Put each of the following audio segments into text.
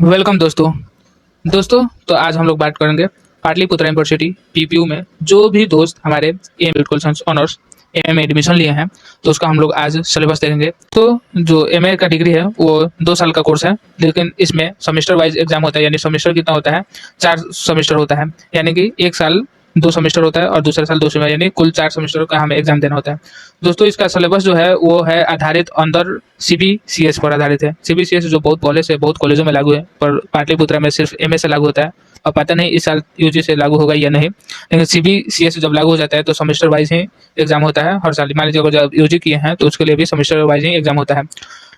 Welcome दोस्तों। तो आज हम लोग बात करेंगे पाटलिपुत्र यूनिवर्सिटी पीपीयू में जो भी दोस्त हमारे एम बिल्कुल ऑनर्स एम में एडमिशन लिए हैं, तो उसका हम लोग आज सिलेबस देखेंगे। तो जो एम ए का डिग्री है वो 2 साल का कोर्स है, लेकिन इसमें सेमेस्टर वाइज एग्जाम होता है। यानी सेमेस्टर कितना होता है, 4 सेमेस्टर होता है। यानी कि एक साल 2 सेमेस्टर होता है और दूसरा साल 2 सेमेस्टर, यानी कुल 4 सेमेस्टर का हमें एग्जाम देना होता है। दोस्तों, इसका सिलेबस जो है वो है आधारित अंदर सीबीसीएस पर आधारित है। सीबीसीएस जो बहुत पहले से बहुत कॉलेजों में लागू है, पर पाटलिपुत्रा में सिर्फ एमए से लागू होता है। और पता नहीं इस साल यूजी से लागू होगा या नहीं, लेकिन सीबीसीएस जब लागू हो जाता है तो सेमेस्टर वाइज ही एग्जाम होता है हर साल। मान लीजिए अगर जब यूजी किए हैं तो उसके लिए भी सेमेस्टर वाइज ही एग्जाम होता है।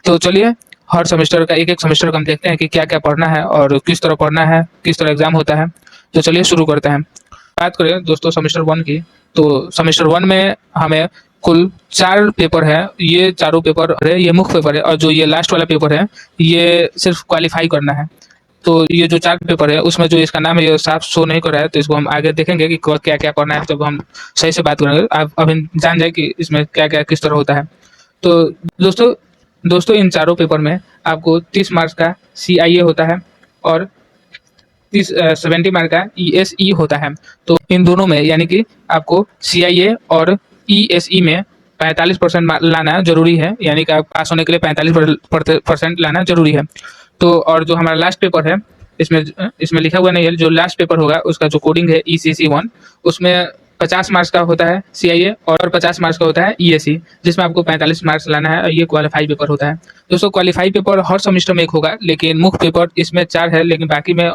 तो चलिए, हर सेमेस्टर का एक एक सेमेस्टर का हम देखते हैं कि क्या क्या पढ़ना है और किस तरह पढ़ना है, किस तरह एग्जाम होता है। तो चलिए शुरू करते हैं। बात करें दोस्तों सेमेस्टर 1 की, तो सेमेस्टर 1 में हमें कुल 4 पेपर है। ये चारों पेपर है, ये मुख्य पेपर है, और जो ये लास्ट वाला पेपर है ये सिर्फ क्वालिफाई करना है। तो ये जो 4 पेपर है उसमें जो इसका नाम है ये साफ शो नहीं कर रहा है, तो इसको हम आगे देखेंगे कि क्या क्या करना है जब हम सही से बात करेंगे। आप अभी जान जाए कि इसमें क्या क्या किस तरह होता है। तो दोस्तों दोस्तों इन चारों पेपर में आपको 30 मार्क्स का CIA होता है और 70 मार्क का ESE होता है। तो इन दोनों में यानी कि आपको CIA और ESE में 45% लाना जरूरी है, यानी कि आप पास होने के लिए 45% लाना जरूरी है। तो और जो हमारा लास्ट पेपर है, इसमें इसमें लिखा हुआ नहीं है, जो लास्ट पेपर होगा उसका जो कोडिंग है ECC1, उसमें 50 मार्क्स का होता है CIA और 50 मार्क्स का होता है ESE, जिसमें आपको 45 मार्क्स लाना है, और ये क्वालिफाई पेपर होता है। दोस्तों, क्वालिफाई पेपर हर सेमेस्टर में एक होगा, लेकिन मुख्य पेपर इसमें 4 है, लेकिन बाकी में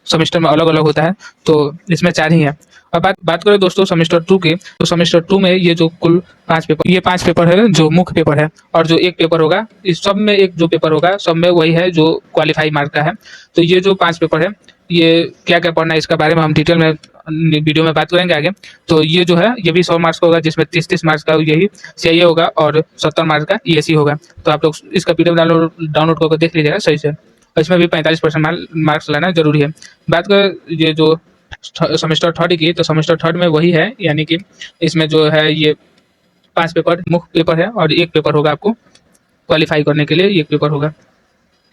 सेमेस्टर में अलग अलग होता है। तो इसमें 4 ही है। अब बात करें दोस्तों सेमेस्टर 2 की, तो सेमेस्टर 2 में ये जो कुल 5 पेपर, ये 5 पेपर है जो मुख्य पेपर है, और जो एक पेपर होगा, इस सब में एक जो पेपर होगा सब में वही है जो क्वालिफाई मार्क का है। तो ये जो 5 पेपर है, ये क्या क्या पढ़ना है इसका बारे में हम डिटेल में वीडियो में बात करेंगे आगे। तो ये जो है ये भी 100 मार्क्स का होगा, जिसमें 30 मार्क्स का यही CIA होगा और 70 मार्क्स का ESE होगा। तो आप लोग इसका PDF डाउनलोड करके देख लीजिएगा सही से। इसमें भी 45% मार्क्स लाना जरूरी है। बात करें ये जो सेमेस्टर 3 की, तो सेमेस्टर 3 में वही है, यानी कि इसमें जो है ये 5 पेपर मुख्य पेपर है और एक पेपर होगा आपको क्वालिफाई करने के लिए, एक पेपर होगा।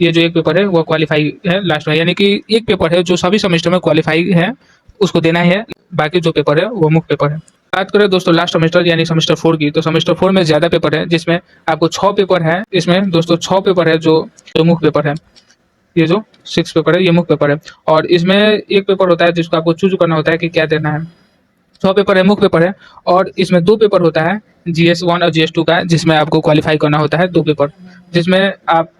ये जो एक पेपर है वो क्वालिफाई है लास्ट में, यानी कि एक पेपर है जो सभी सेमेस्टर में क्वालिफाई है, उसको देना ही है। बाकी जो पेपर है वो मुख्य पेपर है। बात करें दोस्तों लास्ट सेमेस्टर यानी सेमेस्टर 4 की, तो सेमेस्टर 4 में ज़्यादा पेपर है, जिसमें आपको 6 पेपर है। इसमें दोस्तों 6 पेपर है जो मुख्य पेपर है। ये जो 6 पेपर है ये मुख्य पेपर है, और इसमें एक पेपर होता है जिसको आपको चूज करना होता है कि क्या देना है। 100 पेपर है, मुख्य पेपर है, और इसमें 2 पेपर होता है GS1 और GS2 का, जिसमें आपको क्वालिफाई करना होता है 2 पेपर, जिसमें आप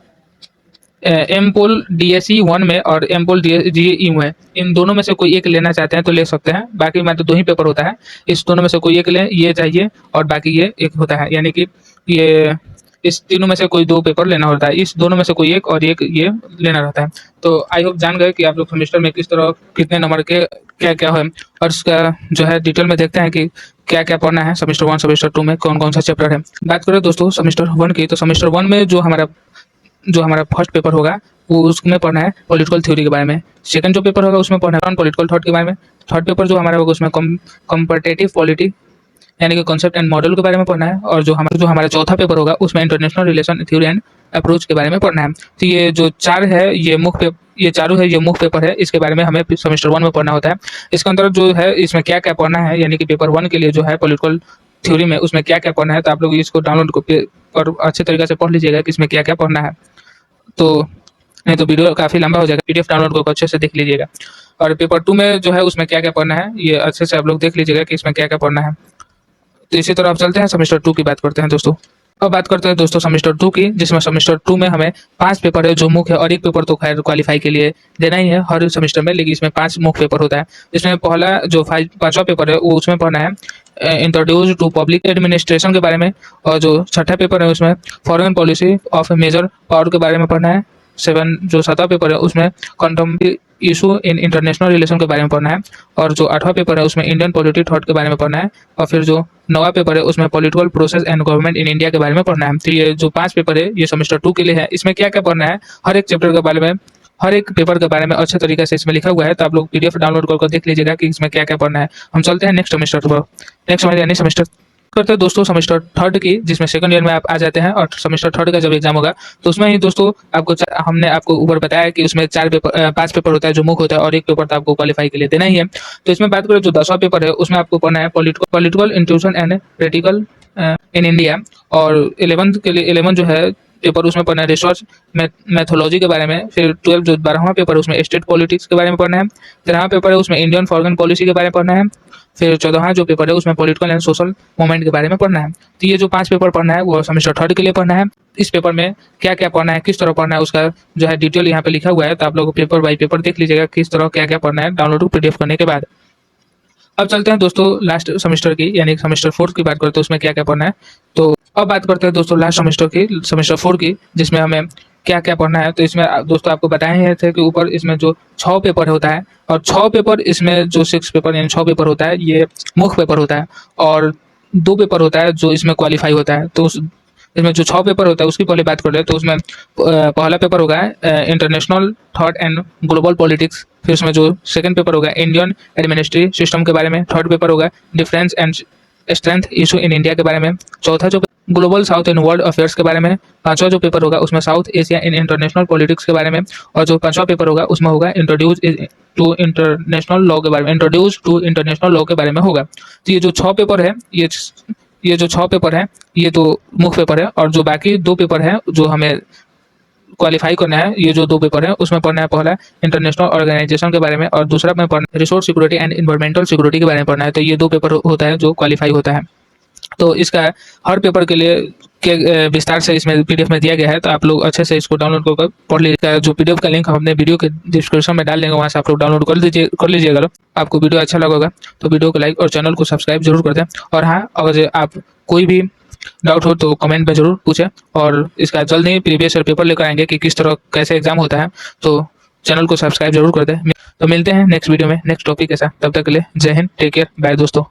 एमपोल DSE1 में और एमपोल GE में, इन दोनों में से कोई एक लेना चाहते हैं तो ले सकते हैं। बाकी में तो 2 ही पेपर होता है, इस दोनों में से कोई एक लें, ये चाहिए, और बाकी ये एक होता है, यानी कि ये इस तीनों में से कोई 2 पेपर लेना होता है, इस दोनों में से कोई एक और एक ये लेना रहता है। तो आई होप जान गए कि आप लोग सेमेस्टर में किस तरह कितने नंबर के क्या क्या है, और इसका जो है डिटेल में देखते हैं कि क्या क्या पढ़ना है सेमेस्टर 1 सेमेस्टर 2 में, कौन कौन सा चैप्टर है। बात करें दोस्तों सेमेस्टर 1 की, तो सेमेस्टर 1 में जो हमारा फर्स्ट पेपर होगा वो उसमें पढ़ना है पॉलिटिकल थ्योरी के बारे में। सेकंड जो पेपर होगा उसमें पढ़ना है पॉलिटिकल थॉट के बारे में। थर्ड पेपर जो हमारा होगा उसमें कॉम्पिटिटिव पॉलिटी यानी कि कॉन्सेप्ट एंड मॉडल के बारे में पढ़ना है। और जो हमारा चौथा पेपर होगा उसमें international relation theory and approach के बारे में पढ़ना है। तो ये जो 4 है ये चारों है ये मुख्य पेपर है, इसके बारे में हमें सेमेस्टर 1 में पढ़ना होता है। इसके अंदर जो है इसमें क्या क्या पढ़ना है, यानी कि पेपर 1 के लिए जो है पॉलिटिकल थ्योरी में उसमें क्या क्या पढ़ना है, तो आप लोग इसको डाउनलोड और अच्छे तरीके से पढ़ लीजिएगा कि इसमें क्या क्या पढ़ना है। तो नहीं तो वीडियो काफ़ी लंबा हो जाएगा, PDF डाउनलोड करके अच्छे से देख लीजिएगा। और पेपर 2 में जो है उसमें क्या क्या पढ़ना है ये अच्छे से आप लोग देख लीजिएगा कि इसमें क्या क्या पढ़ना है। तो इसी तरह आप चलते हैं सेमेस्टर 2 की बात करते हैं दोस्तों। अब बात करते हैं दोस्तों सेमेस्टर 2 की, जिसमें सेमेस्टर 2 में हमें 5 पेपर है जो मुख्य है, और एक पेपर तो खैर क्वालिफाई के लिए देना ही है हर सेमेस्टर में, लेकिन इसमें 5 मुख्य पेपर होता है। इसमें पहला जो 5वां पेपर है वो उसमें पढ़ना है इंट्रोड्यूस टू पब्लिक एडमिनिस्ट्रेशन के बारे में, और जो छठा पेपर है उसमें foreign policy of major power के बारे में पढ़ना है। 7वां पेपर है उसमें contemporary issue in international relation के बारे में पढ़ना है, और जो 8वां पेपर है उसमें इंडियन पॉलिटिक थॉट के बारे में पढ़ना है, और फिर जो 9वां पेपर है उसमें political process and government in India के बारे में पढ़ना है। तो ये जो 5 पेपर है ये सेमेस्टर 2 के लिए है। इसमें क्या क्या पढ़ना है, हर एक चैप्टर के बारे में, हर एक पेपर के बारे में अच्छे तरीके से इसमें लिखा हुआ है, तो आप लोग PDF डाउनलोड करके देख लीजिएगा कि इसमें क्या क्या पढ़ना है। हम चलते हैं नेक्स्ट सेमेस्टर पर, नेक्स्ट यानी सेमेस्टर करते हैं दोस्तों सेमेस्टर थर्ड की, जिसमें सेकंड ईयर में आप आ जाते हैं और सेमेस्टर थर्ड का जब एग्जाम होगा तो उसमें ही दोस्तों आपको हमने आपको ऊपर बताया कि उसमें 5 पेपर होता है जो मुख्य होता है और एक पेपर तो आपको क्वालिफाई के लिए देना ही है। तो इसमें बात करें जो 10वां पेपर है उसमें आपको पढ़ना है political intuition and practical in India. और 11th के लिए 11 जो है पेपर उसमें पढ़ना है रिसर्च मैथोलॉजी के बारे में। फिर 12 जो 12वां पेपर है उसमें स्टेट पॉलिटिक्स के बारे में पढ़ना है। 13वां पेपर है उसमें इंडियन फॉरेन पॉलिसी के बारे में पढ़ना है। फिर 14वां जो पेपर है उसमें पॉलिटिकल एंड सोशल मूवमेंट के बारे में पढ़ना है। तो ये जो 5 पेपर पढ़ना है वो सेमेस्टर थर्ड के लिए पढ़ना है। इस पेपर में क्या क्या पढ़ना है, किस तरह पढ़ना है, उसका जो है डिटेल यहाँ पे लिखा हुआ है। तो आप लोग पेपर बाई पेपर देख लीजिएगा किस तरह क्या क्या पढ़ना है डाउनलोड PDF करने के बाद। अब चलते हैं दोस्तों लास्ट सेमेस्टर की यानी सेमेस्टर फोर्थ की बात करते हैं उसमें क्या क्या पढ़ना है। तो अब बात करते हैं दोस्तों लास्ट सेमेस्टर की, सेमेस्टर 4 की, जिसमें हमें क्या क्या पढ़ना है। तो इसमें दोस्तों आपको बताए हैं थे कि ऊपर इसमें जो 6 पेपर होता है और 6 पेपर इसमें जो 6 पेपर यानी 6 पेपर होता है ये मुख्य पेपर होता है और 2 पेपर होता है जो इसमें क्वालिफाई होता है। तो इसमें जो 6 पेपर होता है उसकी पहले बात कर रहे हैं। तो उसमें पहला पेपर होगा international thought and global politics. फिर उसमें जो सेकंड पेपर होगा इंडियन एडमिनिस्ट्रेटिव सिस्टम के बारे में। थर्ड पेपर होगा difference and strength issue in India के बारे में। चौथा जो global south in world affairs के बारे में। पांचवा जो पेपर होगा उसमें south Asia in international politics के बारे में। और जो पांचवा पेपर होगा उसमें होगा इंट्रोड्यूस टू इंटरनेशनल लॉ के बारे में, इंट्रोड्यूस टू इंटरनेशनल लॉ के बारे में होगा। तो ये जो 6 पेपर है ये जो 6 पेपर है ये तो मुख्य पेपर है और जो बाकी 2 पेपर है जो हमें क्वालिफाई करना है ये जो 2 पेपर है उसमें पढ़ना है पहला इंटरनेशनल ऑर्गेनाइजेशन के बारे में और दूसरा में पढ़ना resource security and environmental security के बारे में पढ़ना है। तो ये 2 पेपर होता है जो क्वालिफाई होता है। तो इसका हर पेपर के लिए के विस्तार से इसमें PDF में दिया गया है। तो आप लोग अच्छे से इसको डाउनलोड कर पढ़ लीजिएगा। जो PDF का लिंक हम अपने वीडियो के डिस्क्रिप्शन में डाल देंगे, वहाँ से आप लोग डाउनलोड कर लीजिएगा। आपको वीडियो अच्छा लगा होगा तो वीडियो को लाइक और चैनल को सब्सक्राइब जरूर कर दें। और हाँ, अगर आप कोई भी डाउट हो तो कमेंट में जरूर पूछें और इसका जल्द ही प्रीवियस ईयर पेपर लेकर आएंगे कि किस तरह कैसे एग्जाम होता है। तो चैनल को सब्सक्राइब जरूर कर दें। तो मिलते हैं नेक्स्ट वीडियो में नेक्स्ट टॉपिक के साथ। तब तक के लिए जय हिंद, टेक केयर, बाय दोस्तों।